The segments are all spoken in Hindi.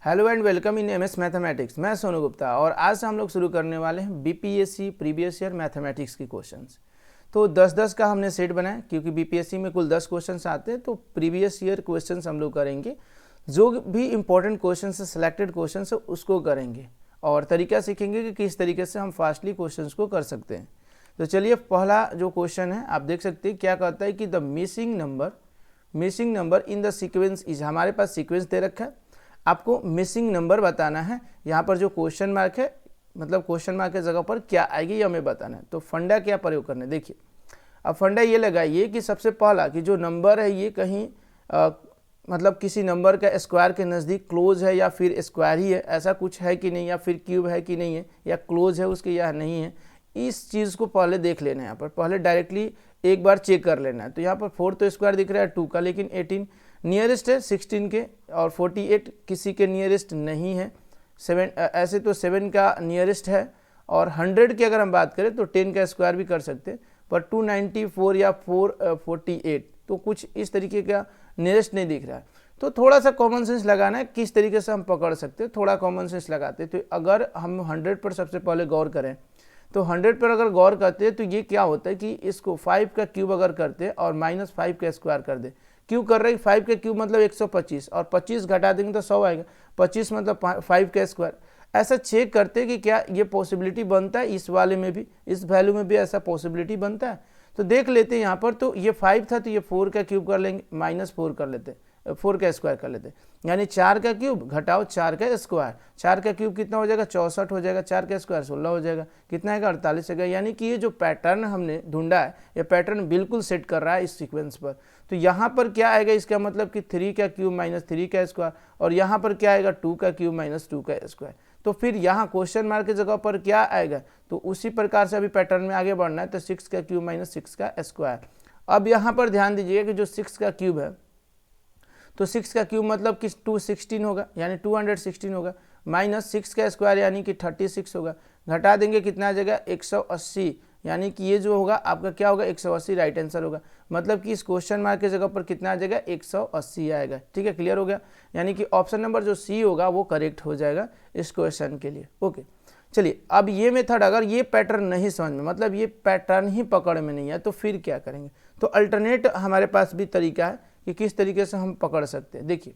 Hello and welcome in MS mathematics. मैं सोनू गुप्ता और आज से हम लोग शुरू करने वाले हैं बीपीएससी प्रीवियस ईयर मैथमेटिक्स की क्वेश्चंस। तो 10-10 का हमने सेट बनाया क्योंकि बीपीएससी में कुल 10 क्वेश्चंस आते हैं, तो प्रीवियस ईयर क्वेश्चंस हम लोग करेंगे। जो भी इंपॉर्टेंट क्वेश्चन है, सिलेक्टेड क्वेश्चन है, उसको करेंगे और तरीका सीखेंगे कि किस तरीके से हम फास्टली क्वेश्चन को कर सकते हैं। तो चलिए, पहला जो क्वेश्चन है आप देख सकते हैं क्या कहता है कि the missing number in the sequence is. हमारे पास सीक्वेंस दे रखा है, आपको मिसिंग नंबर बताना है। यहाँ पर जो क्वेश्चन मार्क है, मतलब क्वेश्चन मार्क की जगह पर क्या आएगी ये हमें बताना है। तो फंडा क्या प्रयोग करना है, देखिए। अब फंडा ये लगाइए कि सबसे पहला कि जो नंबर है ये कहीं मतलब किसी नंबर का स्क्वायर के नज़दीक क्लोज है या फिर स्क्वायर ही है, ऐसा कुछ है कि नहीं, या फिर क्यूब है कि नहीं है, या क्लोज है उसके या नहीं है। इस चीज़ को पहले देख लेना है। यहाँ पर पहले डायरेक्टली एक बार चेक कर लेना है। तो यहाँ पर 4 तो स्क्वायर दिख रहा है 2 का, लेकिन 18 नियरेस्ट है 16 के, और 48 किसी के नियरेस्ट नहीं है। 7 ऐसे तो 7 का नियरेस्ट है, और 100 की अगर हम बात करें तो 10 का स्क्वायर भी कर सकते हैं, पर 294 या 448 तो कुछ इस तरीके का नियरेस्ट नहीं दिख रहा है। तो थोड़ा सा कॉमन सेंस लगाना है, किस तरीके से हम पकड़ सकते हैं, थोड़ा कॉमन सेंस लगाते हैं। तो अगर हम 100 पर सबसे पहले गौर करें, तो 100 पर अगर गौर करते हैं तो ये क्या होता है कि इसको 5 का क्यूब अगर करते हैं और -5 का स्क्वायर कर दे। क्यों कर रहे हैं? 5 का क्यूब मतलब 125, और 25 घटा देंगे तो 100 आएगा। 25 मतलब 5 का स्क्वायर। ऐसा चेक करते हैं कि क्या ये पॉसिबिलिटी बनता है, इस वाले में भी, इस वैल्यू में भी ऐसा पॉसिबिलिटी बनता है। तो देख लेते हैं यहाँ पर। तो ये 5 था तो ये 4 का क्यूब कर लेंगे, -4 कर लेते हैं, 4 का स्क्वायर कर लेते हैं, यानी 4 का क्यूब घटाओ 4 का स्क्वायर। 4 का क्यूब कितना हो जाएगा? 64 हो जाएगा। 4 का स्क्वायर 16 हो जाएगा। कितना आएगा? 48 आएगा। यानी कि ये जो पैटर्न हमने ढूंढा है, ये पैटर्न बिल्कुल सेट कर रहा है इस सीक्वेंस पर। तो यहाँ पर क्या आएगा? इसका मतलब कि 3 का क्यूब -3 का स्क्वायर, और यहाँ पर क्या आएगा? 2 का क्यूब -2 का स्क्वायर। तो फिर यहाँ क्वेश्चन मार्क की जगह पर क्या आएगा? तो उसी प्रकार से अभी पैटर्न में आगे बढ़ना है। तो 6 का क्यूब -6 का स्क्वायर। अब यहाँ पर ध्यान दीजिएगा कि जो 6 का क्यूब है, तो 6 का क्यूब मतलब कि 216 होगा, यानी 216 होगा, -6 का स्क्वायर यानी कि 36 होगा। घटा देंगे कितना आ जाएगा? 180, यानी कि ये जो होगा आपका क्या होगा? 180 राइट आंसर होगा। मतलब कि इस क्वेश्चन मार्क की जगह पर कितना आ जाएगा? 180 आएगा। ठीक है, क्लियर हो गया। यानी कि ऑप्शन नंबर जो सी होगा वो करेक्ट हो जाएगा इस क्वेश्चन के लिए। ओके, चलिए। अब ये मेथड, अगर ये पैटर्न नहीं समझ में, मतलब ये पैटर्न ही पकड़ में नहीं है, तो फिर क्या करेंगे? तो अल्टरनेट हमारे पास भी तरीका है कि किस तरीके से हम पकड़ सकते हैं। देखिए,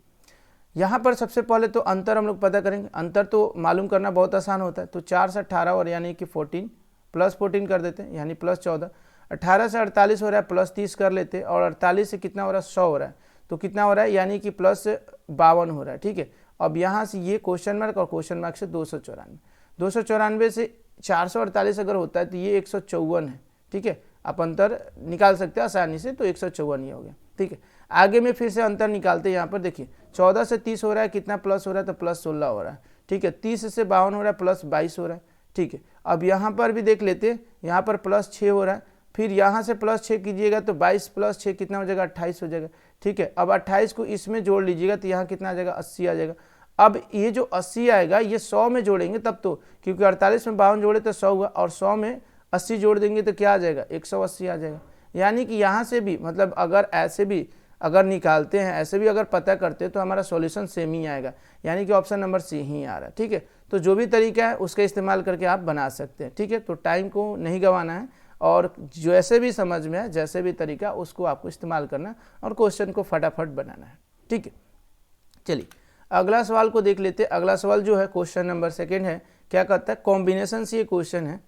यहाँ पर सबसे पहले तो अंतर हम लोग पता करेंगे। अंतर तो मालूम करना बहुत आसान होता है। तो 4 से 18 और यानी कि 14 +14 कर देते हैं, यानी +14। 18 से 48 हो रहा है, +30 कर लेते हैं, और 48 से कितना हो रहा है? 100 हो रहा है। तो कितना हो रहा है? यानी कि +52 हो रहा है। ठीक है, अब यहाँ से ये क्वेश्चन मार्क और क्वेश्चन मार्क से 294 से 448 अगर होता है तो ये 154 है। ठीक है, आप अंतर निकाल सकते हैं आसानी से। तो 154 ही हो गया। ठीक है, आगे में फिर से अंतर निकालते हैं। यहाँ पर देखिए, 14 से 30 हो रहा है, कितना प्लस हो रहा है? तो +16 हो रहा है। ठीक है, 30 से 52 हो रहा है, +22 हो रहा है। ठीक है, अब यहाँ पर भी देख लेते हैं। यहाँ पर +6 हो रहा है, फिर यहाँ से +6 कीजिएगा तो 22 + 6 कितना हो जाएगा? 28 हो जाएगा। ठीक है, अब 28 को इसमें जोड़ लीजिएगा तो यहाँ कितना आ जाएगा? 80 आ जाएगा। अब ये जो 80 आएगा ये 100 में जोड़ेंगे तब तो, क्योंकि 48 में 52 जोड़े तो 100 हुआ, और 100 में 80 जोड़ देंगे तो क्या आ जाएगा? 180 आ जाएगा। यानी कि यहाँ से भी, मतलब अगर ऐसे भी अगर निकालते हैं, ऐसे भी अगर पता करते हैं, तो हमारा सॉल्यूशन सेम ही आएगा। यानी कि ऑप्शन नंबर सी ही आ रहा है। ठीक है, तो जो भी तरीका है उसका इस्तेमाल करके आप बना सकते हैं। ठीक है, तो टाइम को नहीं गंवाना है, और जैसे भी समझ में है, जैसे भी तरीका, उसको आपको इस्तेमाल करना है और क्वेश्चन को फटाफट बनाना है। ठीक है, चलिए अगला सवाल को देख लेते हैं। अगला सवाल जो है क्वेश्चन नंबर 2 है। क्या कहता है? कॉम्बिनेशन से ये क्वेश्चन है।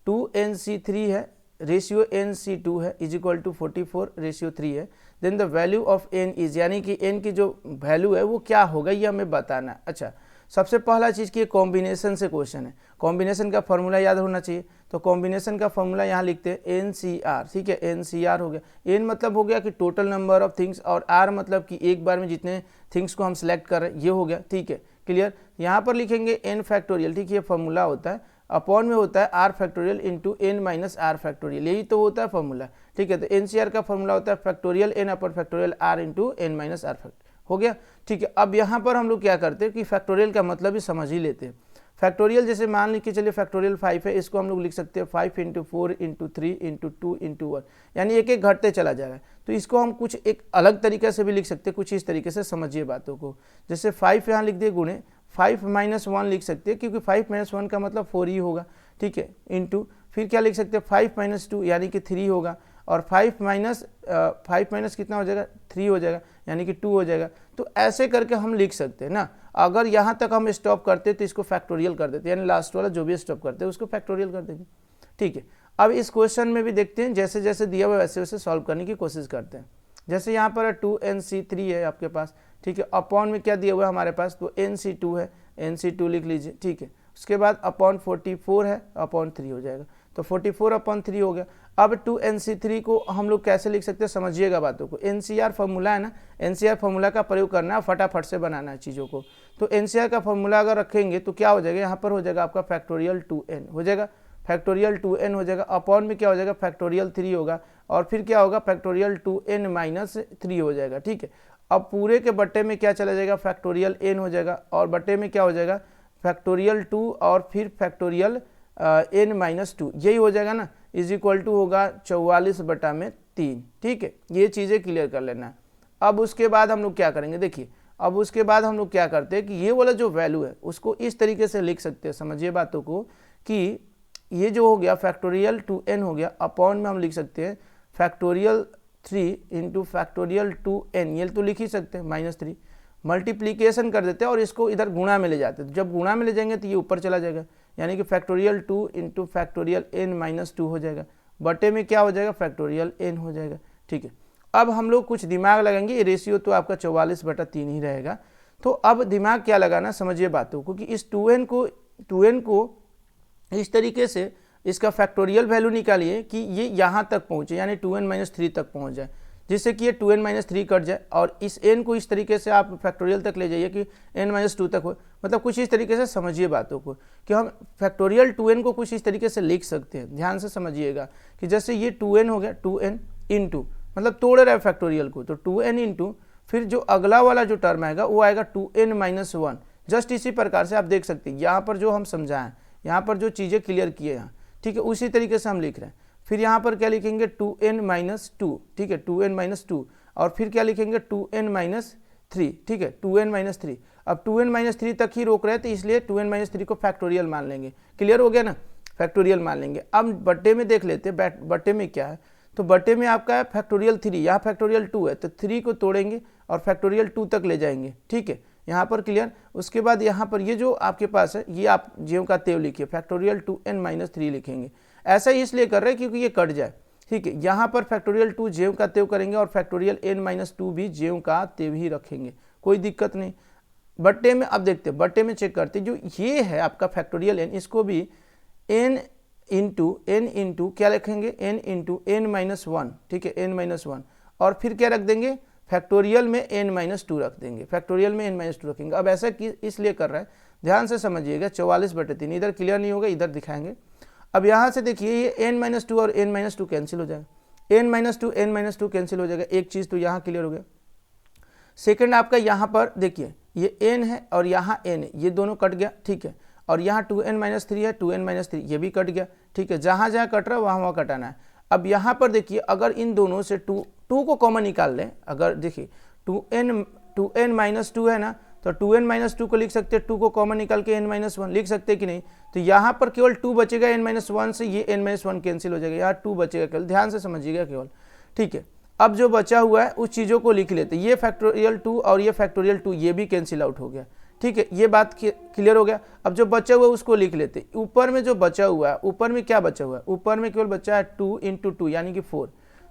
2nc3 है, रेशियो nc2 है, = 44 रेशियो 3 है। Then the value of n is, यानी कि n की जो वैल्यू है वो क्या होगा ये हमें बताना है। अच्छा, सबसे पहला चीज़ कि कॉम्बिनेशन से क्वेश्चन है, कॉम्बिनेशन का फॉर्मूला याद होना चाहिए। तो कॉम्बिनेशन का फॉर्मूला यहाँ लिखते हैं NCR। ठीक है, NCR हो गया। n मतलब हो गया कि टोटल नंबर ऑफ थिंग्स, और R मतलब कि एक बार में जितने थिंग्स को हम सेलेक्ट कर रहे हैं, ये हो गया। ठीक है, क्लियर। यहाँ पर लिखेंगे n फैक्टोरियल। ठीक है, ये फॉर्मूला होता है, अपॉन में होता है r factorial into n - r factorial, यही तो होता है फॉर्मूला। ठीक है, तो NCR का फॉर्मूला होता है factorial n upon factorial r into n - r factorial. हो गया। ठीक है, अब यहाँ पर हम लोग क्या करते हैं कि फैक्टोरियल का मतलब ही समझ ही लेते हैं। फैक्टोरियल जैसे मान लीजिए चलिए फैक्टोरियल 5 है, इसको हम लोग लिख सकते हैं 5 × 4 × 3 × 2 × 1, यानी एक एक घटते चला जा रहा है। तो इसको हम कुछ एक अलग तरीके से भी लिख सकते हैं, कुछ इस तरीके से समझिए बातों को। जैसे 5 यहाँ लिख दिए गुणे 5 माइनस 1 लिख सकते हैं, क्योंकि 5 माइनस 1 का मतलब 4 ही होगा, ठीक है, इंटू फिर क्या लिख सकते हैं 5 माइनस 2 यानी कि 3 होगा, और 5 माइनस कितना हो जाएगा 3 हो जाएगा यानी कि 2 हो जाएगा। तो ऐसे करके हम लिख सकते हैं ना। अगर यहाँ तक हम स्टॉप करते तो इसको फैक्टोरियल कर देते, यानी लास्ट वाला जो भी स्टॉप करते हैं उसको फैक्टोरियल कर देंगे, ठीक है। अब इस क्वेश्चन में भी देखते हैं, जैसे जैसे दिया हुआ वैसे वैसे सॉल्व करने की कोशिश करते हैं। जैसे यहाँ पर 2nc3 है आपके पास, ठीक है, अपॉन में क्या दिया हुआ है हमारे पास, तो nc2 है, nc2 लिख लीजिए, ठीक है। उसके बाद अपॉन 44 है, अपॉन 3 हो जाएगा, तो 44 अपॉन 3 हो गया। अब 2nc3 को हम लोग कैसे लिख सकते हैं, समझिएगा बातों को। एनसीआर फार्मूला है ना, एनसीआर फार्मूला का प्रयोग करना है, फटाफट से बनाना है चीज़ों को। तो एनसीआर का फार्मूला अगर रखेंगे तो क्या हो जाएगा, यहाँ पर हो जाएगा आपका फैक्टोरियल 2n हो जाएगा, फैक्टोरियल 2n हो जाएगा, अपॉन में क्या हो जाएगा फैक्टोरियल 3 होगा, और फिर क्या होगा फैक्टोरियल 2n माइनस 3 हो जाएगा, ठीक है। अब पूरे के बट्टे में क्या चला जाएगा फैक्टोरियल n हो जाएगा, और बट्टे में क्या हो जाएगा फैक्टोरियल 2 और फिर फैक्टोरियल n माइनस 2, यही हो जाएगा ना, इज इक्वल टू होगा 44/3, ठीक है। ये चीज़ें क्लियर कर लेना है। अब उसके बाद हम लोग क्या करेंगे, देखिए अब उसके बाद हम लोग क्या करते हैं कि ये वाला जो वैल्यू है उसको इस तरीके से लिख सकते हैं, समझिए बातों को, कि ये जो हो गया फैक्टोरियल 2n हो गया, अपॉन में हम लिख सकते हैं फैक्टोरियल 3 इंटू फैक्टोरियल 2n, ये तो लिख ही सकते हैं -3, मल्टीप्लीकेशन कर देते हैं और इसको इधर गुणा में ले जाते हैं। जब गुणा में ले जाएंगे तो ये ऊपर चला जाएगा, यानी कि factorial 2 into factorial n minus 2 हो जाएगा, बटे में क्या हो जाएगा फैक्टोरियल n हो जाएगा, ठीक है। अब हम लोग कुछ दिमाग लगाएंगे, ये रेशियो तो आपका 44/3 ही रहेगा। तो अब दिमाग क्या लगाना, समझिए बातों को, कि इस 2n को इस तरीके से इसका फैक्टोरियल वैल्यू निकालिए कि ये यहाँ तक पहुँचे, यानी 2n-3 तक पहुँच जाए, जिससे कि ये 2n-3 कट जाए, और इस n को इस तरीके से आप फैक्टोरियल तक ले जाइए कि n-2 तक हो। मतलब कुछ इस तरीके से समझिए बातों को, कि हम फैक्टोरियल 2n को कुछ इस तरीके से लिख सकते हैं। ध्यान से समझिएगा कि जैसे ये 2n हो गया, 2n इंटू मतलब तोड़ रहा है फैक्टोरियल को, तो 2n इंटू फिर जो अगला वाला जो टर्म आएगा वो आएगा 2n-1। जस्ट इसी प्रकार से आप देख सकते हैं, यहाँ पर जो हम समझाएं, यहाँ पर जो चीज़ें क्लियर किए यहाँ, ठीक है, उसी तरीके से हम लिख रहे हैं। फिर यहाँ पर क्या लिखेंगे 2n-2, ठीक है, 2n-2, और फिर क्या लिखेंगे 2n-3, ठीक है, 2n-3। अब 2n-3 तक ही रोक रहे हैं, तो इसलिए 2n-3 को फैक्टोरियल मान लेंगे। क्लियर हो गया ना, फैक्टोरियल मान लेंगे। अब बट्टे में देख लेते हैं, बट्टे में क्या है, तो बट्टे में आपका है फैक्टोरियल 3, यहाँ फैक्टोरियल 2 है, तो 3 को तोड़ेंगे और फैक्टोरियल 2 तक ले जाएंगे, ठीक है, यहाँ पर क्लियर। उसके बाद यहाँ पर ये जो आपके पास है, ये आप ज्यों का त्यों लिखिए, फैक्टोरियल 2n-3 लिखेंगे। ऐसा ही इसलिए कर रहे हैं क्योंकि ये कट जाए, ठीक है। यहाँ पर फैक्टोरियल 2 ज्यों का त्यों करेंगे और फैक्टोरियल n-2 भी ज्यों का त्यों ही रखेंगे, कोई दिक्कत नहीं। बट्टे में अब देखते हैं, बट्टे में चेक करते, जो ये है आपका फैक्टोरियल n, इसको भी n इंटू क्या लिखेंगे n इंटू n-1, ठीक है, n-1, और फिर क्या रख देंगे फैक्टोरियल में n-2 रख देंगे, फैक्टोरियल में n-2 रखेंगे। अब ऐसा इसलिए कर रहा है, ध्यान से समझिएगा, 44/3, इधर क्लियर नहीं होगा, इधर दिखाएंगे। अब यहाँ से देखिए ये n-2 और n-2 कैंसिल हो जाएगा, n-2 कैंसिल हो जाएगा, एक चीज़ तो यहाँ क्लियर हो गया। सेकंड आपका यहाँ पर देखिए ये n है और यहाँ n है, ये दोनों कट गया, ठीक है, और यहाँ 2n-3 है, 2n-3 ये भी कट गया, ठीक है, जहाँ जहाँ कट रहा है वहाँ वहाँ कटाना है। अब यहाँ पर देखिए अगर इन दोनों से 2 को कॉमन निकाल लें, अगर देखिए 2n-2 है ना, तो 2n-2 को लिख सकते हैं, 2 को कॉमन निकाल के n-1 लिख सकते हैं कि नहीं, तो यहाँ पर केवल 2 बचेगा, n-1 से ये n-1 कैंसिल हो जाएगा, यहाँ 2 बचेगा केवल, ध्यान से समझिएगा केवल, ठीक है। अब जो बचा हुआ है उस चीज़ों को लिख लेते, ये फैक्टोरियल 2 और ये फैक्टोरियल 2 ये भी कैंसिल आउट हो गया, ठीक है, ये बात क्लियर हो गया। अब जो बचा हुआ है उसको लिख लेते, ऊपर में जो बचा हुआ है, ऊपर में क्या बचा हुआ है, ऊपर में केवल बचा है 2 इंटू 2 यानी कि 4,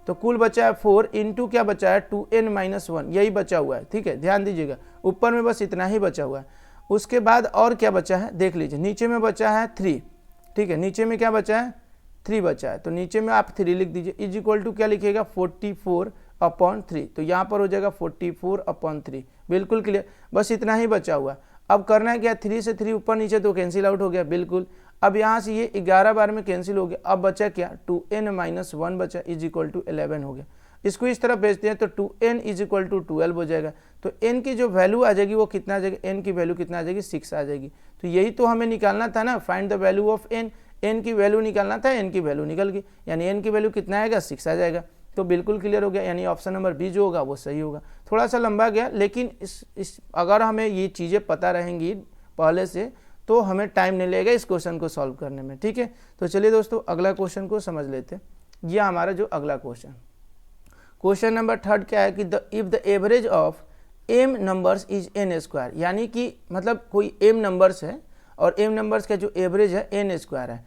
तो कुल बचा है 4 इंटू क्या बचा है 2n-1, यही बचा हुआ है, ठीक है, ध्यान दीजिएगा, ऊपर में बस इतना ही बचा हुआ है। उसके बाद और क्या बचा है देख लीजिए, नीचे में बचा है 3, ठीक है, नीचे में क्या बचा है 3 बचा है, तो नीचे में आप 3 लिख दीजिए, इज इक्वल टू क्या लिखिएगा 44/3, तो यहाँ पर हो जाएगा 44/3, बिल्कुल क्लियर, बस इतना ही बचा हुआ है। अब करना है क्या, 3 से 3 ऊपर नीचे तो कैंसिल आउट हो गया, बिल्कुल। अब यहाँ से ये 11 बार में कैंसिल हो गया, अब बचा क्या 2n-1 बचा, इज इक्वल टू 11 हो गया। इसको इस तरफ भेजते हैं तो 2n इज इक्वल टू 12 हो जाएगा, तो n की जो वैल्यू आ जाएगी वो कितना आ जाएगी, n की वैल्यू कितना आ जाएगी 6 आ जाएगी। तो यही तो हमें निकालना था ना, find the value of n, n की वैल्यू निकालना था, n की वैल्यू निकल गई, यानी n की वैल्यू कितना आएगा 6 आ जाएगा, तो बिल्कुल क्लियर हो गया, यानी ऑप्शन नंबर बी जो होगा वो सही होगा। थोड़ा सा लंबा गया, लेकिन इस अगर हमें ये चीज़ें पता रहेंगी, पहले से, तो हमें टाइम नहीं लगेगा इस क्वेश्चन को सॉल्व करने में। ठीक है, तो चलिए दोस्तों अगला क्वेश्चन को समझ लेते हैं। यह हमारा जो अगला क्वेश्चन नंबर 3 क्या है कि if the average of m numbers is n square, यानी कि मतलब कोई m नंबर्स है और m नंबर्स का जो एवरेज है n स्क्वायर है,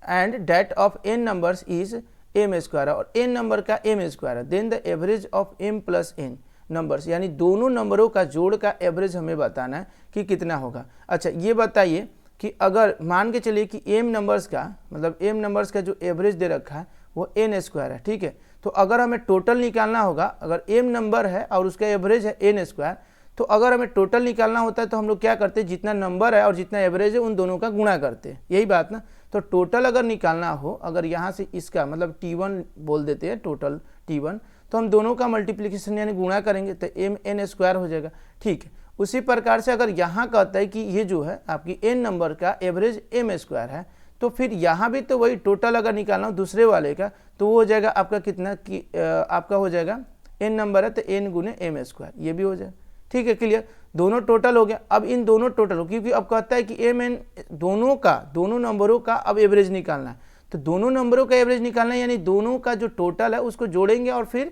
and that of n numbers is m square है और n नंबर का m स्क्वायर है, then the average of m plus n numbers, यानी दोनों नंबरों का जोड़ का एवरेज हमें बताना है कि कितना होगा। अच्छा ये बताइए कि अगर मान के चलिए कि m नंबर्स का मतलब m नंबर्स का जो एवरेज दे रखा है वो n स्क्वायर है। ठीक है, तो अगर हमें टोटल निकालना होगा, अगर m नंबर है और उसका एवरेज है n स्क्वायर, तो अगर हमें टोटल निकालना होता है तो हम लोग क्या करते हैं, जितना नंबर है और जितना एवरेज है उन दोनों का गुणा करते हैं, यही बात ना। तो टोटल अगर निकालना हो, अगर यहाँ से इसका मतलब T1 बोल देते हैं, टोटल T1, तो हम दोनों का मल्टीप्लिकेशन यानी गुणा करेंगे तो m n स्क्वायर हो जाएगा। ठीक है, उसी प्रकार से अगर यहाँ कहता है कि ये जो है आपकी n नंबर का एवरेज m स्क्वायर है, तो फिर यहाँ भी तो वही टोटल अगर निकालना हो दूसरे वाले का, तो वो हो जाएगा आपका कितना कि आपका हो जाएगा n नंबर है तो n गुने m स्क्वायर, ये भी हो जाएगा। ठीक है, क्लियर, दोनों टोटल हो गया। अब इन दोनों टोटल हो, क्योंकि अब कहता है कि m n दोनों नंबरों का अब एवरेज निकालना है, तो दोनों नंबरों का एवरेज निकालना है, यानी दोनों का जो टोटल है उसको जोड़ेंगे और फिर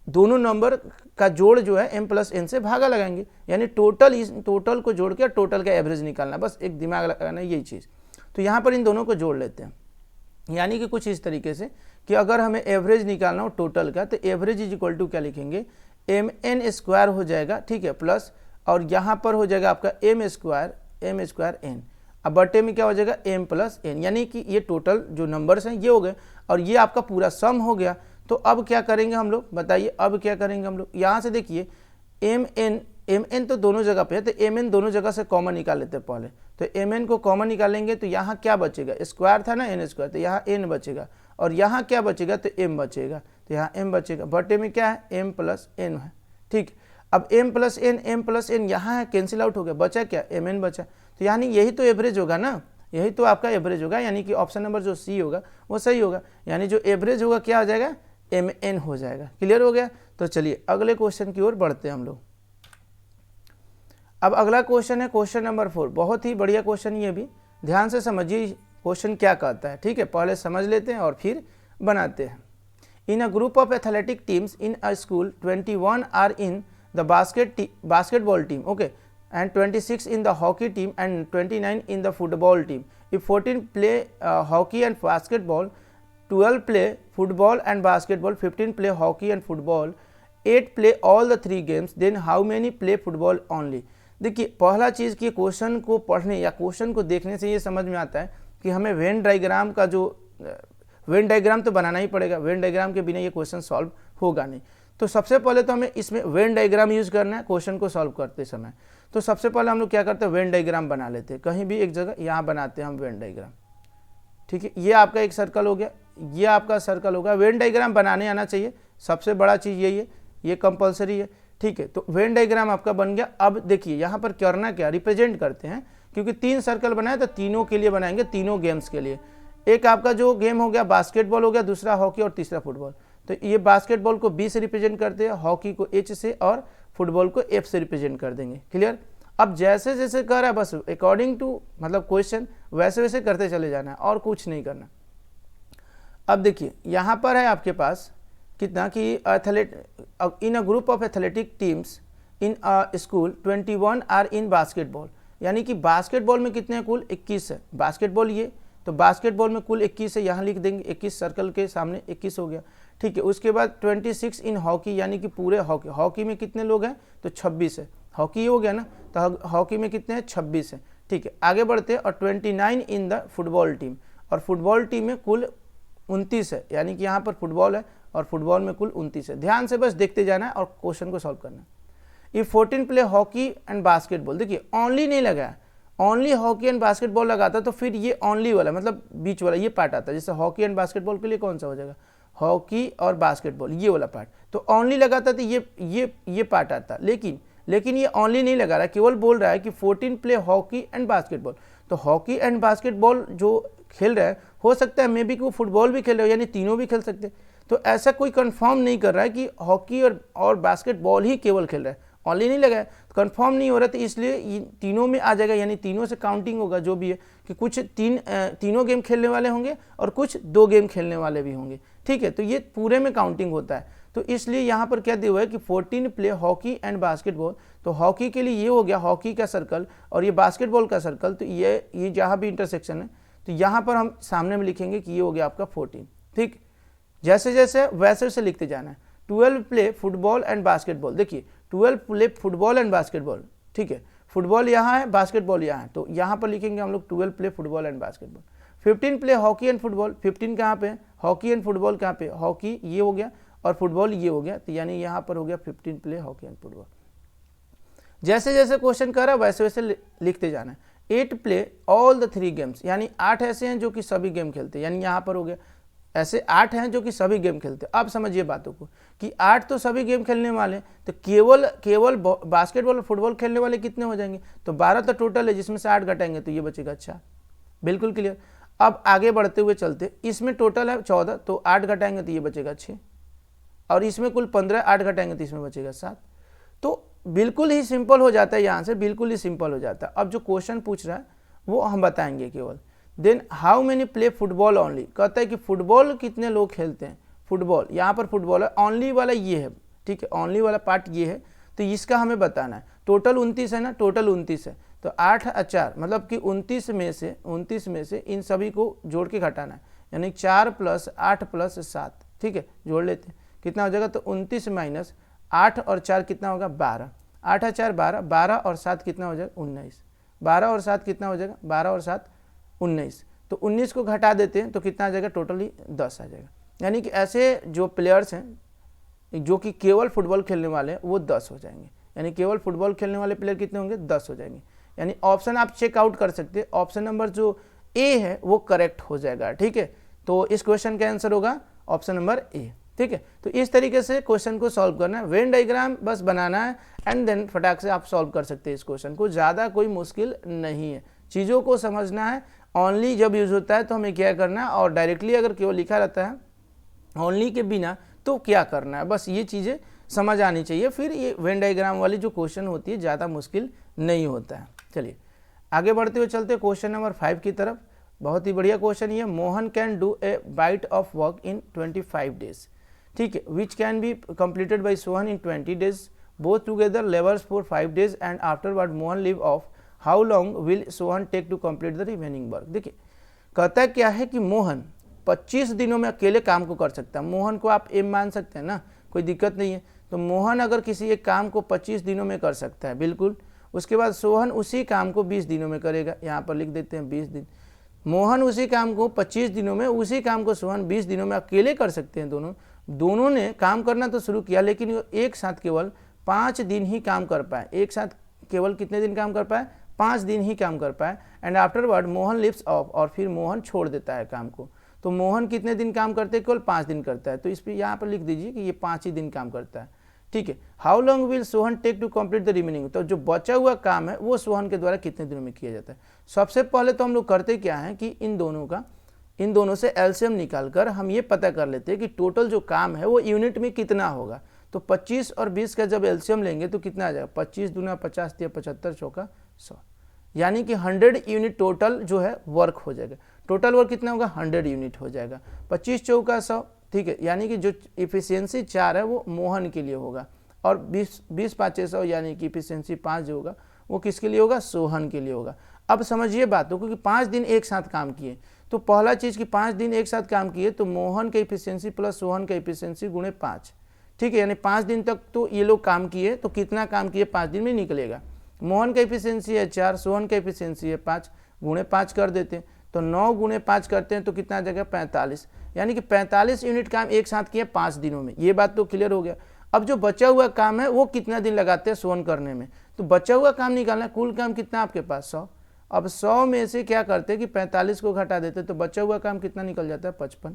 दोनों नंबर का जोड़ जो है m प्लस n से भागा लगाएंगे, यानी टोटल को जोड़ के टोटल का एवरेज निकालना, बस एक दिमाग लगाना यही चीज़। तो यहाँ पर इन दोनों को जोड़ लेते हैं, यानी कि कुछ इस तरीके से कि अगर हमें एवरेज निकालना हो टोटल का, तो एवरेज इज इक्वल टू क्या लिखेंगे, m n स्क्वायर हो जाएगा। ठीक है, प्लस और यहाँ पर हो जाएगा आपका m स्क्वायर n, अब बटे में क्या हो जाएगा m प्लस n, यानी कि ये टोटल जो नंबर्स हैं ये हो गए और ये आपका पूरा सम हो गया। तो अब क्या करेंगे हम लोग, बताइए अब क्या करेंगे हम लोग। यहाँ से देखिए m n तो दोनों जगह पे है, तो m n दोनों जगह से कॉमन निकाल लेते हैं पहले, तो m n को कॉमन निकालेंगे तो यहाँ क्या बचेगा, स्क्वायर था ना n स्क्वायर, तो यहाँ n बचेगा और यहाँ क्या बचेगा, तो m बचेगा, तो यहाँ m बचेगा, बटे में क्या है m प्लस n है। ठीक, अब m प्लस n यहाँ है, कैंसिल आउट हो गया, बचा क्या m n बचा, तो यानी यही तो एवरेज होगा ना, यही तो आपका एवरेज होगा, यानी कि ऑप्शन नंबर जो सी होगा वो सही होगा, यानी जो एवरेज होगा क्या हो जाएगा, m n हो जाएगा। क्लियर हो गया। तो चलिए अगले क्वेश्चन की ओर बढ़ते हैं हम लोग। अब अगला क्वेश्चन है क्वेश्चन नंबर 4, बहुत ही बढ़िया क्वेश्चन, ये भी ध्यान से समझिए क्वेश्चन क्या कहता है। ठीक है, पहले समझ लेते हैं और फिर बनाते हैं। In a group of athletic teams in a school 21 are in the basketball team, okay, and 26 in the hockey team and 29 in the football team. If 14 play hockey and basketball, 12 play football and basketball, 15 play hockey and football, 8 play all the 3 games, then how many play football only? देखिए पहला चीज़ कि क्वेश्चन को पढ़ने या क्वेश्चन को देखने से ये समझ में आता है कि हमें वेन डायग्राम का जो वेन डायग्राम तो बनाना ही पड़ेगा, वेन डायग्राम के बिना ये क्वेश्चन सॉल्व होगा नहीं। तो सबसे पहले तो हमें इसमें वेन डायग्राम यूज करना है क्वेश्चन को सॉल्व करते समय। तो सबसे पहले हम लोग क्या करते हैं, वेन डायग्राम बना लेते हैं, कहीं भी एक जगह यहाँ बनाते हैं हम वेन डायग्राम। ठीक है, ये आपका एक सर्कल हो गया, ये आपका सर्कल होगा। वेन डायग्राम बनाने आना चाहिए, सबसे बड़ा चीज़ यही है, ये कंपलसरी है। ठीक है, तो वेन डायग्राम आपका बन गया। अब देखिए यहाँ पर करना क्या, रिप्रेजेंट करते हैं, क्योंकि 3 सर्कल बनाए तो तीनों के लिए बनाएंगे, तीनों गेम्स के लिए। एक आपका जो गेम हो गया बास्केटबॉल हो गया, दूसरा हॉकी और तीसरा फुटबॉल। तो ये बास्केटबॉल को बी से रिप्रेजेंट करते हैं, हॉकी को एच से और फुटबॉल को एफ से रिप्रेजेंट कर देंगे। क्लियर। अब जैसे जैसे कर रहा है बस अकॉर्डिंग टू मतलब क्वेश्चन वैसे वैसे करते चले जाना है और कुछ नहीं करना। अब देखिए यहाँ पर है आपके पास कितना कि in a group of athletic teams in a school 21 are in basketball, यानी कि बास्केटबॉल में कितने हैं, कुल 21 है। बास्केटबॉल ये तो बास्केटबॉल में कुल 21 है, यहाँ लिख देंगे 21, सर्कल के सामने 21 हो गया। ठीक है, उसके बाद 26 इन हॉकी, यानी कि पूरे हॉकी, हॉकी में कितने लोग हैं तो 26 है, हॉकी हो गया ना, तो हॉकी में कितने हैं 26 है। ठीक है, आगे बढ़ते हैं। और 29 इन द फुटबॉल टीम, और फुटबॉल टीम में कुल 29 है, यानी कि यहाँ पर फुटबॉल है और फुटबॉल में कुल 29 है। ध्यान से बस देखते जाना है और क्वेश्चन को सॉल्व करना है। ये 14 प्ले हॉकी एंड बास्केटबॉल, देखिए ओनली नहीं लगाया, ओनली हॉकी एंड बास्केटबॉल लगाता तो फिर ये ओनली वाला मतलब बीच वाला ये पार्ट आता है। जैसे हॉकी एंड बास्केटबॉल के लिए कौन सा हो जाएगा, हॉकी और बास्केटबॉल ये वाला पार्ट, तो ओनली लगाता तो ये पार्ट आता। लेकिन ये ओनली नहीं लगा रहा, केवल बोल रहा है कि 14 प्ले हॉकी एंड बास्केटबॉल। तो हॉकी एंड बास्केटबॉल जो खेल रहा है, हो सकता है मे बी कि वो फुटबॉल भी खेल रहे हो, यानी तीनों भी खेल सकते हैं। तो ऐसा कोई कंफर्म नहीं कर रहा है कि हॉकी और बास्केटबॉल ही केवल खेल रहा है, ओनली नहीं लगाया तो कंफर्म नहीं हो रहा, तो इसलिए तीनों में आ जाएगा, यानी तीनों से काउंटिंग होगा जो भी है कि कुछ तीनों गेम खेलने वाले होंगे और कुछ 2 गेम खेलने वाले भी होंगे। ठीक है, तो ये पूरे में काउंटिंग होता है। तो इसलिए यहाँ पर क्या दिया हुआ है कि 14 प्ले हॉकी एंड बास्केटबॉल, तो हॉकी के लिए ये हो गया हॉकी का सर्कल और ये बास्केटबॉल का सर्कल, तो ये जहाँ भी इंटरसेक्शन है तो यहाँ पर हम सामने में लिखेंगे कि ये हो गया आपका 14। ठीक, जैसे जैसे वैसे वैसे लिखते जाना है। 12 प्ले फुटबॉल एंड बास्केटबॉल, देखिए 12 प्ले फुटबॉल एंड बास्केटबॉल, ठीक है, फुटबॉल यहाँ है, बास्केटबॉल यहाँ है, तो यहाँ पर लिखेंगे हम लोग 12 play football and basketball. 15 play hockey and football, 15 कहाँ पे, हॉकी एंड फुटबॉल कहाँ पे, हॉकी ये हो गया और फुटबॉल ये हो गया, तो यानी यहाँ पर हो गया 15 प्ले हॉकी एंड फुटबॉल। जैसे जैसे क्वेश्चन कर रहा है वैसे वैसे लिखते जाना है। 8 प्ले ऑल द 3 गेम्स, यानी 8 ऐसे हैं जो कि सभी गेम खेलते हैं, यानी यहाँ पर हो गया ऐसे 8 हैं जो कि सभी गेम खेलते हैं। अब समझिए बातों को कि 8 तो सभी गेम खेलने वाले, तो केवल बास्केटबॉल और फुटबॉल खेलने वाले कितने हो जाएंगे, तो 12 तो टोटल है, जिसमें से 8 घटाएंगे तो ये बचेगा 4। बिल्कुल क्लियर। अब आगे बढ़ते हुए चलते, इसमें टोटल है 14, तो 8 घटाएंगे तो ये बचेगा 6, और इसमें कुल 15, 8 घटाएंगे तो इसमें बचेगा 7। तो बिल्कुल ही सिंपल हो जाता है, यहाँ से बिल्कुल ही सिंपल हो जाता है। अब जो क्वेश्चन पूछ रहा है वो हम बताएंगे केवल। Then how many play football only, कहता है कि फुटबॉल कितने लोग खेलते हैं, फुटबॉल, यहाँ पर फुटबॉल है, ओनली वाला ये है, ठीक है, ओनली वाला पार्ट ये है, तो इसका हमें बताना है। टोटल 29 है ना, टोटल 29 है, तो 8 और 4 मतलब कि 29 में से इन सभी को जोड़ के घटाना है, यानी 4 + 8 + 7, ठीक है, जोड़ लेते हैं, कितना हो जाएगा, तो 29 माइनस 8 और 4 कितना होगा, 12, 8 और 4 12, 12 और 7 कितना हो जाएगा, 19, 12 और 7 कितना हो जाएगा, 12 और 7 19, तो 19 को घटा देते हैं तो कितना आ जाएगा, टोटली 10 आ जाएगा। यानी कि ऐसे जो प्लेयर्स हैं जो कि केवल फुटबॉल खेलने वाले हैं वो 10 हो जाएंगे, यानी केवल फुटबॉल खेलने वाले प्लेयर कितने होंगे, 10 हो जाएंगे। यानी ऑप्शन आप चेकआउट कर सकते हैं, ऑप्शन नंबर जो ए है वो करेक्ट हो जाएगा। ठीक है, तो इस क्वेश्चन का आंसर होगा ऑप्शन नंबर ए। ठीक है, तो इस तरीके से क्वेश्चन को सॉल्व करना है, वेन डायग्राम बस बनाना है एंड देन फटाक से आप सॉल्व कर सकते हैं इस क्वेश्चन को, ज़्यादा कोई मुश्किल नहीं है, चीज़ों को समझना है। ओनली जब यूज होता है तो हमें क्या करना है, और डायरेक्टली अगर केवल लिखा रहता है ओनली के बिना तो क्या करना है, बस ये चीज़ें समझ आनी चाहिए, फिर ये वेन डायग्राम वाली जो क्वेश्चन होती है ज़्यादा मुश्किल नहीं होता है। चलिए आगे बढ़ते हुए चलते क्वेश्चन नंबर 5 की तरफ। बहुत ही बढ़िया क्वेश्चन ये, Mohan can do a bit of work in 25 days, ठीक है, which can be completed by Sohan in 20 days, both together labours for 5 days and afterward Mohan live off, how long will Sohan take to complete the remaining work. देखिए कहता क्या है कि मोहन 25 दिनों में अकेले काम को कर सकता है, मोहन को आप एम मान सकते हैं ना, कोई दिक्कत नहीं है, तो मोहन अगर किसी एक काम को 25 दिनों में कर सकता है बिल्कुल, उसके बाद सोहन उसी काम को 20 दिनों में करेगा, यहाँ पर लिख देते हैं 20 दिन, मोहन उसी काम को 25 दिनों में, उसी काम को सोहन 20 दिनों में अकेले कर सकते हैं। दोनों ने काम करना तो शुरू किया, लेकिन एक साथ केवल 5 दिन ही काम कर पाए, एक साथ केवल कितने दिन काम कर पाए, 5 दिन ही काम कर पाए। And afterward Mohan lives off, और फिर मोहन छोड़ देता है काम को, तो मोहन कितने दिन काम करते हैं, केवल 5 दिन करता है, तो इस पर यहाँ पर लिख दीजिए कि ये 5 ही दिन काम करता है। ठीक है, how long will Sohan take to complete the remaining, तो जो बचा हुआ काम है वो सोहन के द्वारा कितने दिनों में किया जाता है। सबसे पहले तो हम लोग करते क्या है कि इन दोनों से एलसीएम निकालकर हम ये पता कर लेते हैं कि टोटल जो काम है वो यूनिट में कितना होगा, तो 25 और 20 का जब एलसीएम लेंगे तो कितना आ जाएगा, 25 दूना 50 या 75 चौका 100, यानी कि 100 यूनिट टोटल जो है वर्क हो जाएगा। टोटल वर्क कितना होगा, 100 यूनिट हो जाएगा, 25 चौका 100, ठीक है, यानी कि जो इफिशियंसी 4 है वो मोहन के लिए होगा, और 20 5 100 यानी कि इफिशियंसी 5 जो होगा वो किसके लिए होगा, सोहन के लिए होगा। अब समझिए बातों को कि 5 दिन एक साथ काम किए, तो पहला चीज़ कि 5 दिन एक साथ काम किए तो मोहन का इफिशियंसी प्लस सोहन का इफिशियंसी गुणे 5, ठीक है, यानी 5 दिन तक तो ये लोग काम किए, तो कितना काम किए 5 दिन में निकलेगा, मोहन का इफिशियंसी है 4, सोहन का इफिशियंसी है 5, गुणे 5 कर देते हैं, तो 9 गुणे 5 करते हैं तो कितना आ जाएगा 45, यानी कि 45 यूनिट काम एक साथ किए 5 दिनों में। ये बात तो क्लियर हो गया। अब जो बचा हुआ काम है वो कितना दिन लगाते हैं सोहन करने में, तो बचा हुआ काम निकालना है, कुल काम कितना आपके पास 100, अब 100 में से क्या करते हैं कि 45 को घटा देते हैं, तो बचा हुआ काम कितना निकल जाता है 55,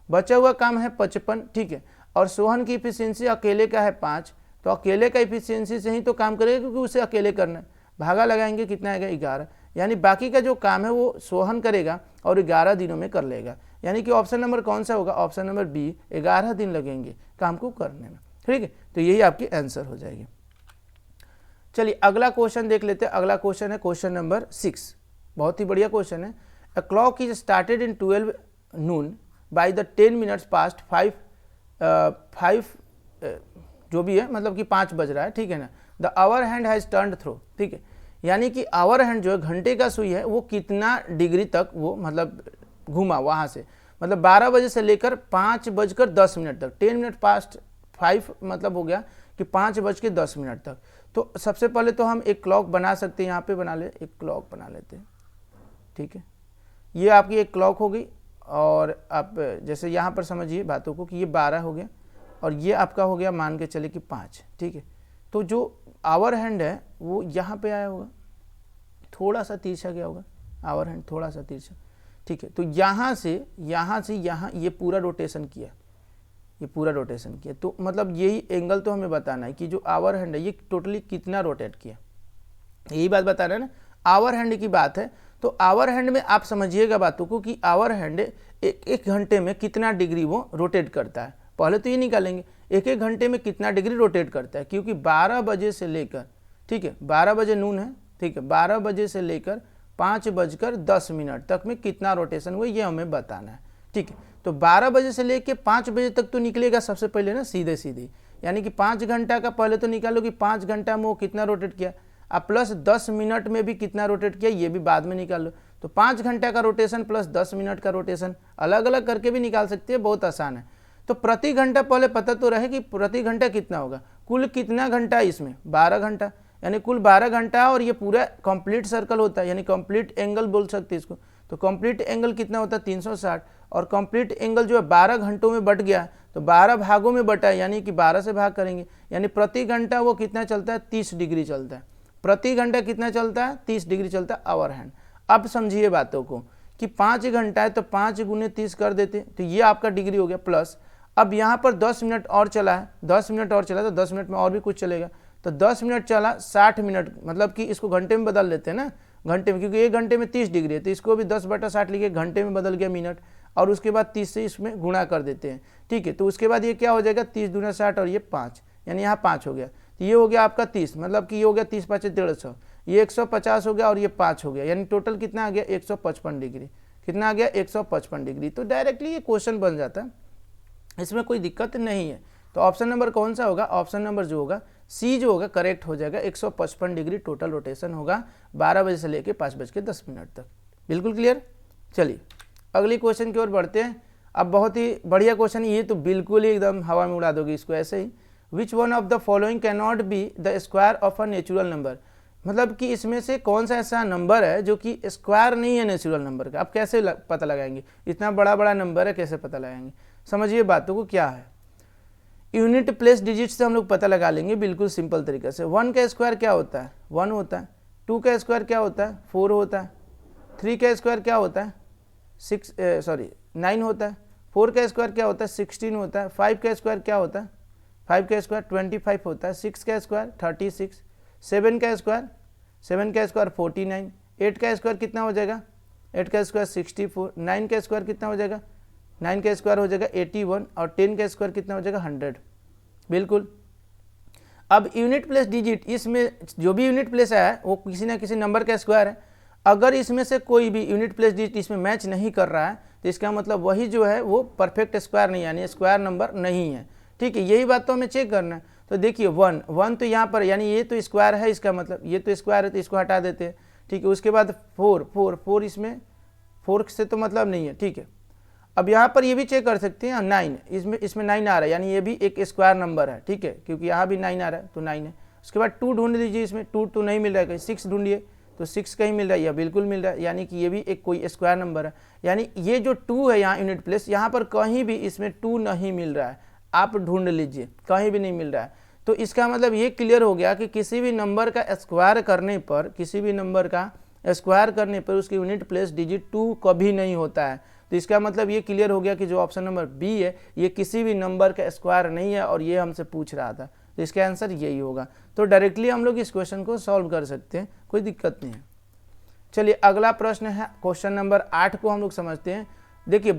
बचा हुआ काम है 55, ठीक है, और सोहन की इफिशियंसी अकेले का है 5, तो अकेले का इफिशियंसी से ही तो काम करेगा क्योंकि उसे अकेले करना है, भागा लगाएंगे कितना आएगा 11, यानी बाकी का जो काम है वो सोहन करेगा और 11 दिनों में कर लेगा, यानी कि ऑप्शन नंबर कौन सा होगा, ऑप्शन नंबर बी, 11 दिन लगेंगे काम को करने में। ठीक है, तो यही आपकी आंसर हो जाएगी। चलिए अगला क्वेश्चन देख लेते हैं। अगला क्वेश्चन है क्वेश्चन नंबर 6, बहुत ही बढ़िया क्वेश्चन है। A clock is started in 12 Noon by the 10 minutes past 5 जो भी है, मतलब कि 5 बज रहा है, ठीक है ना। The hour hand has turned through, ठीक है, यानी कि आवर हैंड जो है घंटे का सुई है वो कितना डिग्री तक वो मतलब घूमा वहाँ से, मतलब 12 बजे से लेकर 5:10 तक, 10 मिनट पास्ट 5 मतलब हो गया कि 5:10 तक। तो सबसे पहले तो हम एक क्लॉक बना सकते हैं, यहाँ पे बना ले, एक क्लॉक बना लेते हैं, ठीक है। ये आपकी एक क्लॉक हो गई, और आप जैसे यहाँ पर समझिए बातों को कि ये 12 हो गया और ये आपका हो गया मान के चले कि 5, ठीक है। तो जो आवर हैंड है वो यहाँ पे आया होगा, थोड़ा सा तिरछा गया होगा आवर हैंड, थोड़ा सा तिरछा, ठीक है। तो यहाँ से यहाँ ये पूरा रोटेशन किया, ये पूरा रोटेशन किया, तो मतलब यही एंगल तो हमें बताना है कि जो आवर हैंड है ये टोटली कितना रोटेट किया, यही बात बता रहे हैं ना, आवर हैंड की बात है। तो आवर हैंड में आप समझिएगा बातों को कि आवर हैंड एक घंटे में कितना डिग्री वो रोटेट करता है। पहले तो ये निकालेंगे एक घंटे में कितना डिग्री रोटेट करता है, क्योंकि 12 बजे से लेकर, ठीक है, 12 बजे नून है, ठीक है, 12 बजे से लेकर 5:10 तक में कितना रोटेशन हुआ ये हमें बताना है, ठीक है। तो 12 बजे से लेकर 5 बजे तक तो निकलेगा सबसे पहले ना, सीधे सीधे, यानी कि 5 घंटा का पहले तो निकालो कि 5 घंटा में वो कितना रोटेट किया, अब प्लस 10 मिनट में भी कितना रोटेट किया ये भी बाद में निकाल लो। तो 5 घंटा का रोटेशन प्लस 10 मिनट का रोटेशन अलग अलग करके भी निकाल सकते हैं, बहुत आसान है। तो प्रति घंटा पहले पता तो रहे कि प्रति घंटा कितना होगा, कुल कितना घंटा इसमें 12 घंटा, यानी कुल 12 घंटा, और ये पूरा कंप्लीट सर्कल होता है, यानी कंप्लीट एंगल बोल सकते हैं इसको। तो कंप्लीट एंगल कितना होता है 360, और कंप्लीट एंगल जो है 12 घंटों में बट गया, तो 12 भागों में बटा है, यानी कि 12 से भाग करेंगे, यानी प्रति घंटा वो कितना चलता है 30 डिग्री चलता है। प्रति घंटा कितना चलता है 30 डिग्री चलता है आवर हैंड। अब समझिए बातों को कि 5 घंटा है तो 5 × 30 कर देते, तो ये आपका डिग्री हो गया, प्लस अब यहाँ पर 10 मिनट और चला है, 10 मिनट और चला तो 10 मिनट में और भी कुछ चलेगा, तो 10 मिनट चला 60 मिनट, मतलब कि इसको घंटे में बदल लेते हैं ना, घंटे में, क्योंकि एक घंटे में 30 डिग्री है तो इसको भी 10/60 लिखे, घंटे में बदल गया मिनट, और उसके बाद 30 से इसमें गुणा कर देते हैं, ठीक है। तो उसके बाद ये क्या हो जाएगा 30 × 60 और ये 5, यानी यहाँ 5 हो गया, तो ये हो गया आपका 30, मतलब कि ये हो गया 30 × 5 = 150, ये 150 हो गया और ये 5 हो गया, यानी टोटल कितना आ गया 155 डिग्री, कितना आ गया 155 डिग्री। तो डायरेक्टली ये क्वेश्चन बन जाता है, इसमें कोई दिक्कत नहीं है। तो ऑप्शन नंबर कौन सा होगा, ऑप्शन नंबर जो होगा सी जो होगा करेक्ट हो जाएगा, 155 डिग्री टोटल रोटेशन होगा 12 बजे से लेकर 5:10 तक। बिल्कुल क्लियर। चलिए अगली क्वेश्चन की ओर बढ़ते हैं। अब बहुत ही बढ़िया क्वेश्चन, ये तो बिल्कुल ही एकदम हवा में उड़ा दोगे इसको ऐसे ही। Which one of the following can not be the square of a natural number, मतलब कि इसमें से कौन सा ऐसा नंबर है जो कि स्क्वायर नहीं है नेचुरल नंबर का। अब कैसे पता लगाएंगे, इतना बड़ा बड़ा नंबर है, कैसे पता लगाएंगे, समझिए बातों को क्या है। यूनिट प्लेस डिजिट से हम लोग पता लगा लेंगे बिल्कुल सिंपल तरीके से। 1 का स्क्वायर क्या होता है 1 होता है, 2 का स्क्वायर क्या होता है 4 होता है, 3 का स्क्वायर क्या होता है 9 होता है, 4 का स्क्वायर क्या होता है 16 होता है, 5 का स्क्वायर क्या होता है 5 का स्क्वायर 25 होता है, 6 का स्क्वायर 36, 7 का स्क्वायर 49, 8 का स्क्वायर कितना हो जाएगा 8 का स्क्वायर 64, 9 का स्क्वायर कितना हो जाएगा 9 का स्क्वायर हो जाएगा 81, और 10 का स्क्वायर कितना हो जाएगा 100। बिल्कुल। अब यूनिट प्लेस डिजिट, इसमें जो भी यूनिट प्लेस आया है वो किसी ना किसी नंबर का स्क्वायर है। अगर इसमें से कोई भी यूनिट प्लेस डिजिट इसमें मैच नहीं कर रहा है तो इसका मतलब वही जो है वो परफेक्ट स्क्वायर नहीं, यानी स्क्वायर नंबर नहीं है, ठीक है। यही बात तो हमें चेक करना है। तो देखिए 1 तो यहाँ पर, यानी ये तो स्क्वायर है, इसका मतलब ये तो स्क्वायर है तो इसको हटा देते हैं, ठीक है। उसके बाद 4 इसमें 4 से तो मतलब नहीं है, ठीक है। अब यहाँ पर ये भी चेक कर सकते हैं 9, इसमें 9 आ रहा है, यानी ये भी एक स्क्वायर नंबर है, ठीक है, क्योंकि यहाँ भी 9 आ रहा है तो 9 है। उसके बाद 2 ढूंढ लीजिए, इसमें 2 तो नहीं मिल रहा है, 6 ढूंढिए तो 6 कहीं मिल रहा है या बिल्कुल मिल रहा है, यानी कि ये भी एक कोई स्क्वायर नंबर है। यानी ये जो 2 है यहाँ यूनिट प्लेस, यहाँ पर कहीं भी इसमें 2 नहीं मिल रहा है, आप ढूंढ लीजिए कहीं भी नहीं मिल रहा है। तो इसका मतलब ये क्लियर हो गया कि किसी भी नंबर का स्क्वायर करने पर, किसी भी नंबर का स्क्वायर करने पर उसकी यूनिट प्लेस डिजिट 2 कभी नहीं होता है। तो इसका मतलब ये क्लियर हो गया कि जो ऑप्शन नंबर बी है ये किसी भी नंबर का स्क्वायर नहीं है, और ये हमसे पूछ रहा था, तो इसका आंसर यही होगा। तो डायरेक्टली हम लोग इस क्वेश्चन को सॉल्व कर सकते हैं, कोई दिक्कत नहीं है। चलिए अगला प्रश्न है क्वेश्चन नंबर 8 को हम लोग समझते हैं। देखिए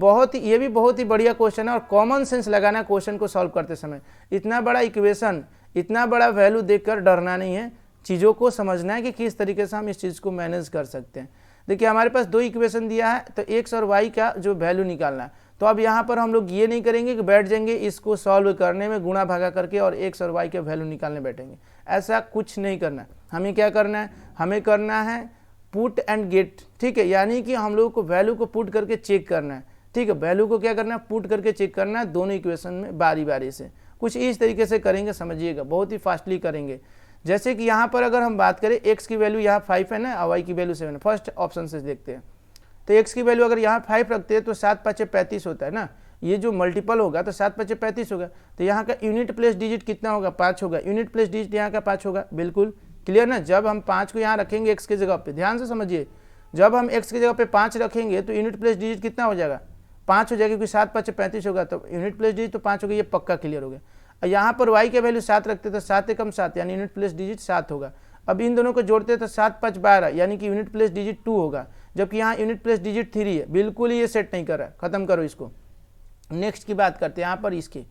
ये भी बहुत ही बढ़िया क्वेश्चन है, और कॉमन सेंस लगाना है क्वेश्चन को सॉल्व करते समय। इतना बड़ा इक्वेशन, इतना बड़ा वैल्यू देखकर डरना नहीं है, चीज़ों को समझना है कि किस तरीके से हम इस चीज़ को मैनेज कर सकते हैं। देखिए हमारे पास दो इक्वेशन दिया है, तो एक्स और वाई का जो वैल्यू निकालना है, तो अब यहाँ पर हम लोग ये नहीं करेंगे कि बैठ जाएंगे इसको सॉल्व करने में गुणा भागा करके और एक्स और वाई के वैल्यू निकालने बैठेंगे, ऐसा कुछ नहीं करना है। हमें क्या करना है, हमें करना है पुट एंड गेट, ठीक है, यानी कि हम लोगों को वैल्यू को पुट करके चेक करना है, ठीक है, वैल्यू को क्या करना है, पुट करके चेक करना है दोनों इक्वेशन में बारी बारी से। कुछ इस तरीके से करेंगे, समझिएगा, बहुत ही फास्टली करेंगे। जैसे कि यहाँ पर अगर हम बात करें x की वैल्यू यहाँ 5 है ना और y की वैल्यू 7 है, फर्स्ट ऑप्शन से देखते हैं। तो x की वैल्यू अगर यहाँ 5 रखते हैं तो 7 5 35 होता है ना, ये जो मल्टीपल होगा तो 7 5 35 होगा। तो यहाँ का यूनिट प्लेस डिजिट कितना होगा, 5 होगा, यूनिट प्लेस डिजिट यहाँ का 5 होगा, बिल्कुल क्लियर ना। जब हम 5 को यहाँ रखेंगे x की जगह पे, ध्यान से समझिए, जब हम x की जगह पे 5 रखेंगे तो यूनिट प्लेस डिजिट कितना हो जाएगा, 5 हो जाएगा, क्योंकि 7 5 35 होगा तो यूनिट प्लेस डिजिट तो 5 होगा, ये पक्का क्लियर हो गया। यहाँ पर y के वैल्यू 7 रखते तो 7 एकम 7 यानी यूनिट प्लेस डिजिट 7 होगा। अब इन दोनों को जोड़ते तो 7 5 12 यानी कि यूनिट प्लेस डिजिट 2 होगा, जबकि यहाँ यूनिट प्लेस डिजिट 3 है, बिल्कुल ये सेट नहीं कर रहा है, खत्म करो इसको। नेक्स्ट की बात करते हैं यहाँ पर इसकी।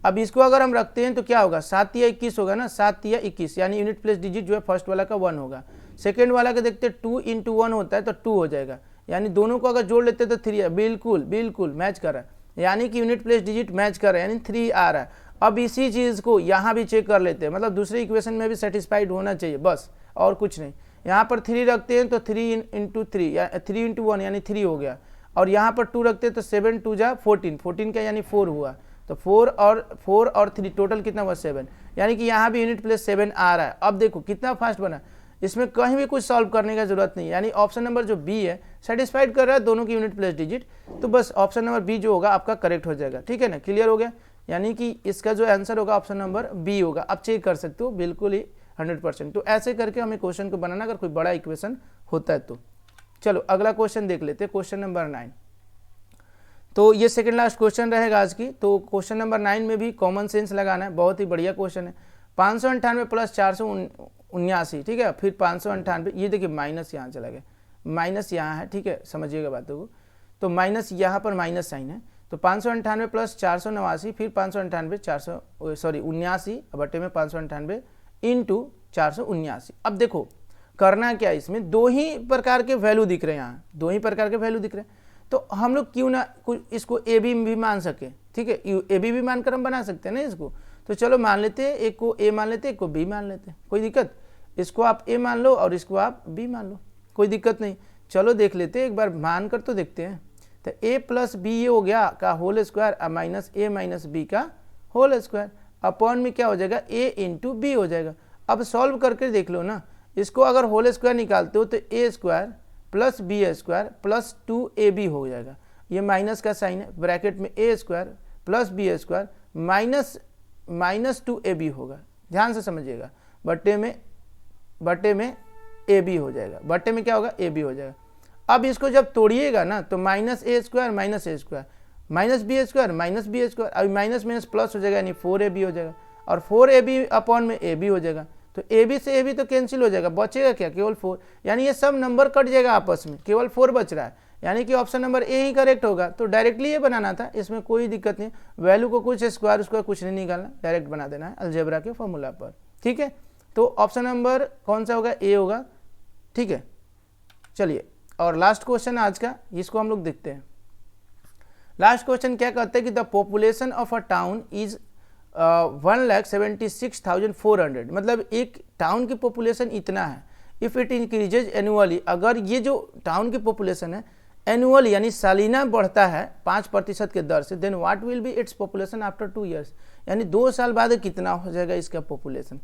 अब इसको अगर हम रखते हैं तो क्या होगा, 7 या 21 होगा ना, 7 या 21 यानी यूनिट प्लेस डिजिट जो है फर्स्ट वाला का 1 होगा। सेकेंड वाला का देखते हैं 2 × 1 होता है तो 2 हो जाएगा, यानी दोनों को अगर जोड़ लेते तो 3 है, बिल्कुल बिल्कुल मैच कर रहा है, यानी कि यूनिट प्लेस डिजिट मैच कर रहा है, यानी 3 आ रहा है। अब इसी चीज़ को यहाँ भी चेक कर लेते हैं, मतलब दूसरे इक्वेशन में भी सेटिस्फाइड होना चाहिए, बस और कुछ नहीं। यहाँ पर 3 रखते हैं तो 3 × 3 या 3 × 1 यानी 3 हो गया, और यहाँ पर 2 रखते हैं तो 7 2 जा 14, 14 का यानी 4 हुआ, तो 4 और 3 टोटल कितना हुआ 7, यानी कि यहाँ भी यूनिट प्लेस 7 आ रहा है। अब देखो कितना फास्ट बना, इसमें कहीं भी कुछ सॉल्व करने का जरूरत नहीं, यानी ऑप्शन नंबर जो बी है सेटिस्फाइड कर रहा है दोनों की यूनिट प्लेस डिजिट, तो बस ऑप्शन नंबर बी जो होगा आपका करेक्ट हो जाएगा, ठीक है ना, क्लियर हो गया। यानी कि इसका जो आंसर होगा ऑप्शन नंबर बी होगा। आप चेक कर सकते हो बिल्कुल ही 100%। तो ऐसे करके हमें क्वेश्चन को बनाना अगर कोई बड़ा इक्वेशन होता है तो। चलो अगला क्वेश्चन देख लेते हैं, क्वेश्चन नंबर 9। तो ये सेकंड लास्ट क्वेश्चन रहेगा आज की। तो क्वेश्चन नंबर 9 में भी कॉमन सेंस लगाना है, बहुत ही बढ़िया क्वेश्चन है। 598 प्लस 479, ठीक है, फिर 598, ये देखिए माइनस यहाँ चला गया, माइनस यहाँ है, ठीक है, समझिएगा बातों को। तो माइनस यहाँ पर माइनस साइन है, तो 598 प्लस 489, फिर 598 79 बटे में 598 इंटू 479। अब देखो करना क्या है, इसमें दो ही प्रकार के वैल्यू दिख रहे हैं, यहाँ दो ही प्रकार के वैल्यू दिख रहे हैं, तो हम लोग क्यों ना इसको ए बी भी मान सके, ठीक है, ए बी भी मानकर हम बना सकते हैं ना इसको। तो चलो मान लेते हैं, एक को ए मान लेते हैं, एक को बी मान लेते हैं, कोई दिक्कत, इसको आप ए मान लो और इसको आप बी मान लो, कोई दिक्कत नहीं। चलो देख लेते हैं, एक बार मान कर तो देखते हैं। तो a प्लस बी ये हो गया का होल स्क्वायर माइनस ए माइनस बी का होल स्क्वायर, अपॉन में क्या हो जाएगा a इंटू बी हो जाएगा। अब सॉल्व करके देख लो ना, इसको अगर होल स्क्वायर निकालते हो तो A square plus B square plus 2ab हो जाएगा, ये माइनस का साइन है, ब्रैकेट में A square plus B square minus 2ab होगा, ध्यान से समझिएगा, बट्टे में ए बी हो जाएगा, बट्टे में क्या होगा ए बी हो जाएगा। अब इसको जब तोड़िएगा ना तो minus A square minus B square minus B square, अभी माइनस माइनस प्लस हो जाएगा यानी 4ab हो जाएगा, और 4ab अपॉन में ए बी हो जाएगा, तो ए बी से ए बी तो कैंसिल हो जाएगा, बचेगा क्या, केवल 4, यानी ये सब नंबर कट जाएगा आपस में, केवल 4 बच रहा है, यानी कि option number A he correct होगा। तो डायरेक्टली ये बनाना था, इसमें कोई दिक्कत नहीं, वैल्यू को कुछ स्क्वायर कुछ नहीं निकालना, डायरेक्ट बना देना है अलजेब्रा के फॉर्मूला पर, ठीक है। तो ऑप्शन नंबर कौन सा होगा, ए होगा, ठीक है। चलिए और लास्ट क्वेश्चन आज का, इसको हम लोग देखते हैं। लास्ट क्वेश्चन क्या कहते हैं कि the population of a town is 1,76,400, मतलब एक टाउन की पॉपुलेशन इतना है, इफ इट इंक्रीजेज एनुअली, अगर ये जो टाउन की पॉपुलेशन है एनुअल यानी सालाना बढ़ता है 5% के दर से, then what will be its population after 2 years, यानी 2 साल बाद कितना हो जाएगा इसका पॉपुलेशन।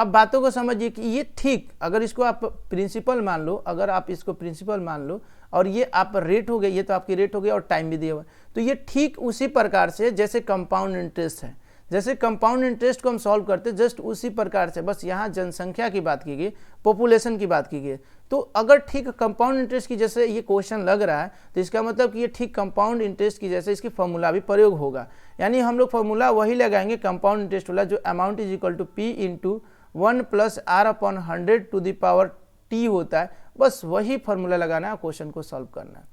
अब बातों को समझिए कि ये ठीक, अगर इसको आप प्रिंसिपल मान लो, अगर आप इसको प्रिंसिपल मान लो और ये आप रेट हो गए, ये तो आपकी रेट हो गया और टाइम भी दिया हुआ, तो ये ठीक उसी प्रकार से जैसे कंपाउंड इंटरेस्ट है, जैसे कंपाउंड इंटरेस्ट को हम सॉल्व करते जस्ट उसी प्रकार से, बस यहाँ जनसंख्या की बात की गई, पॉपुलेशन की बात की गई। तो अगर ठीक कंपाउंड इंटरेस्ट की जैसे ये क्वेश्चन लग रहा है तो इसका मतलब कि ये ठीक कंपाउंड इंटरेस्ट की जैसे इसकी फॉर्मूला भी प्रयोग होगा, यानी हम लोग फॉर्मूला वही लगाएंगे कंपाउंड इंटरेस्ट वाला, जो amount is equal to P into 1 plus R upon 100 to the power T होता है, बस वही फार्मूला लगाना है, क्वेश्चन को सॉल्व करना है,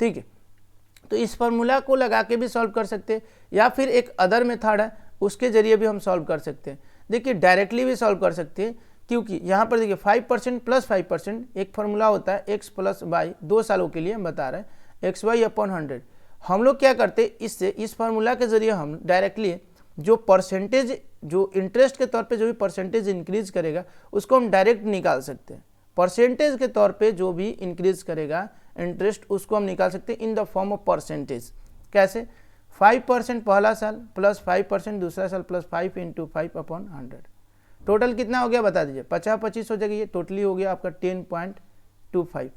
ठीक है। तो इस फार्मूला को लगा के भी सॉल्व कर सकते हैं, या फिर एक अदर मेथड है उसके जरिए भी हम सॉल्व कर सकते हैं। देखिए डायरेक्टली भी सॉल्व कर सकते हैं, क्योंकि यहाँ पर देखिए 5% प्लस 5% एक फार्मूला होता है x प्लस वाई, 2 सालों के लिए हम बता रहे हैं XY अपॉन 100। हम लोग क्या करते हैं, इससे इस फार्मूला के जरिए हम डायरेक्टली जो परसेंटेज, जो इंटरेस्ट के तौर पे जो भी परसेंटेज इंक्रीज करेगा उसको हम डायरेक्ट निकाल सकते हैं। परसेंटेज के तौर पे जो भी इंक्रीज करेगा इंटरेस्ट उसको हम निकाल सकते हैं in the form of percentage. कैसे? 5% पहला साल प्लस 5% दूसरा साल प्लस 5 इंटू 5 अपॉन 100। टोटल कितना हो गया बता दीजिए, 50-25 हो जाएगा, ये टोटली हो गया आपका 10.25।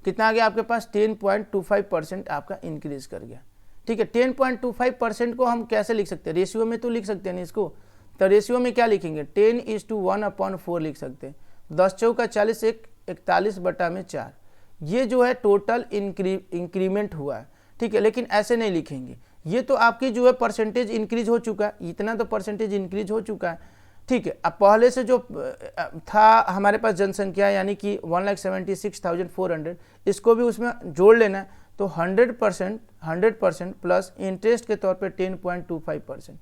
कितना आ गया आपके पास? 10.25% आपका इंक्रीज कर गया। ठीक है, 10.25% को हम कैसे लिख सकते हैं? रेशियो में तो लिख सकते हैं ना इसको, तो रेशियो में क्या लिखेंगे? 10:1/4 लिख सकते हैं। 10 चौका 40, 41/4। ये जो है टोटल इंक्रीमेंट हुआ है। ठीक है, लेकिन ऐसे नहीं लिखेंगे, ये तो आपकी जो है परसेंटेज इंक्रीज हो चुका है, इतना तो परसेंटेज इंक्रीज हो चुका है। ठीक है, अब पहले से जो था हमारे पास जनसंख्या यानी कि 1,76,400, इसको भी उसमें जोड़ लेना है, तो 100% प्लस इंटरेस्ट के तौर पे 10.25%।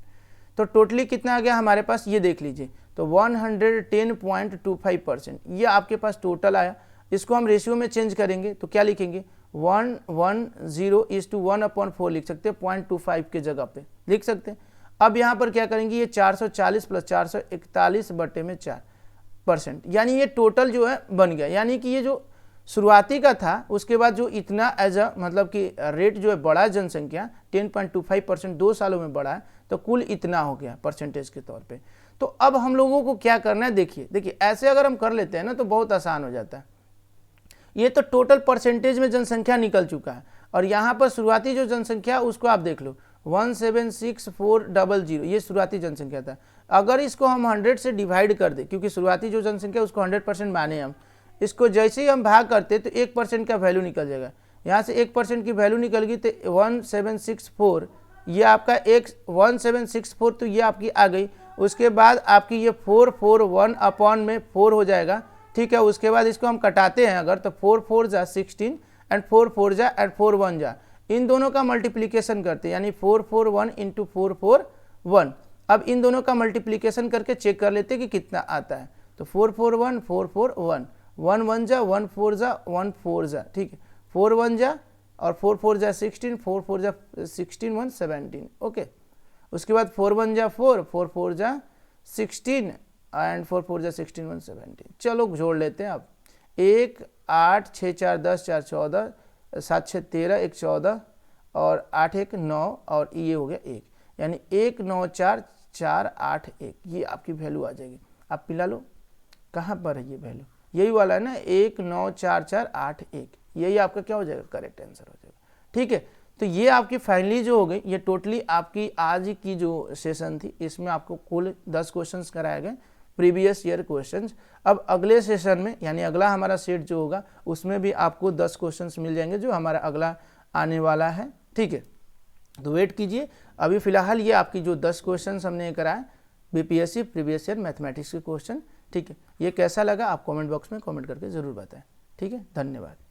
तो टोटली कितना आ गया हमारे पास, ये देख लीजिए, तो 110.25% ये आपके पास टोटल आया। इसको हम रेशियो में चेंज करेंगे तो क्या लिखेंगे? 110:1/4 लिख सकते हैं, 0.25 के जगह पे लिख सकते हैं। अब यहाँ पर क्या करेंगे, ये 440 प्लस 441/4%, यानी ये टोटल जो है बन गया। यानी कि ये जो शुरुआती का था उसके बाद जो इतना एज अ मतलब कि रेट जो है बढ़ा जनसंख्या 10.25% 2 सालों में बढ़ा है, तो कुल इतना हो गया परसेंटेज के तौर पे। तो अब हम लोगों को क्या करना है, देखिए ऐसे अगर हम कर लेते हैं ना तो बहुत आसान हो जाता है। ये तो टोटल परसेंटेज में जनसंख्या निकल चुका है, और यहाँ पर शुरुआती जो जनसंख्या उसको आप देख लो 176,400, ये शुरुआती जनसंख्या था। अगर इसको हम 100 से डिवाइड कर दे, क्योंकि शुरुआती जो जनसंख्या उसको 100% माने हम, इसको जैसे ही हम भाग करते तो 1% का वैल्यू निकल जाएगा। यहाँ से 1% की वैल्यू निकल गई तो 1764, ये आपका 1764, तो ये आपकी आ गई। उसके बाद आपकी ये 441 अपॉन में 4 हो जाएगा। ठीक है, उसके बाद इसको हम कटाते हैं अगर, तो 4 4 जा 16 एंड 4 4 जा एंड 4 1 जा, इन दोनों का मल्टीप्लीकेशन करते हैं, यानी 441 इंटू 441। अब इन दोनों का मल्टीप्लीकेशन करके चेक कर लेते हैं कि कितना आता है, तो 441 441, 1 1 जा 1 4 जा 1 4 जा। ठीक है, 4 1 जा और 4 4 जा 16, 4 4 जा 16 1 17। ओके, उसके बाद 4 1 जा 4, 4 4 जा 16 एंड 4 4 जा 16 1 17। चलो जोड़ लेते हैं अब, 1 8 6 4 10 4 14, 7 6 13, 1 14 और 8 1 9 और ये हो गया 1, यानी 1 9 4 4 8 1, ये आपकी वैल्यू आ जाएगी। आप पिला लो, कहाँ पर है ये वैल्यू, यही वाला है ना, 1 9 4 4 8 1, यही आपका क्या हो जाएगा, करेक्ट आंसर हो जाएगा। ठीक है, तो ये आपकी फाइनली जो हो गई, ये टोटली आपकी आज की जो सेशन थी इसमें आपको कुल 10 क्वेश्चंस कराए गए, प्रीवियस ईयर क्वेश्चंस। अब अगले सेशन में यानी अगला हमारा सेट जो होगा उसमें भी आपको 10 क्वेश्चंस मिल जाएंगे जो हमारा अगला आने वाला है। ठीक है, तो वेट कीजिए। अभी फिलहाल ये आपकी जो 10 क्वेश्चंस हमने कराए बीपीएससी प्रीवियस ईयर मैथमेटिक्स के क्वेश्चन। ठीक है, ये कैसा लगा आप कमेंट बॉक्स में कमेंट करके ज़रूर बताएं। ठीक है, धन्यवाद।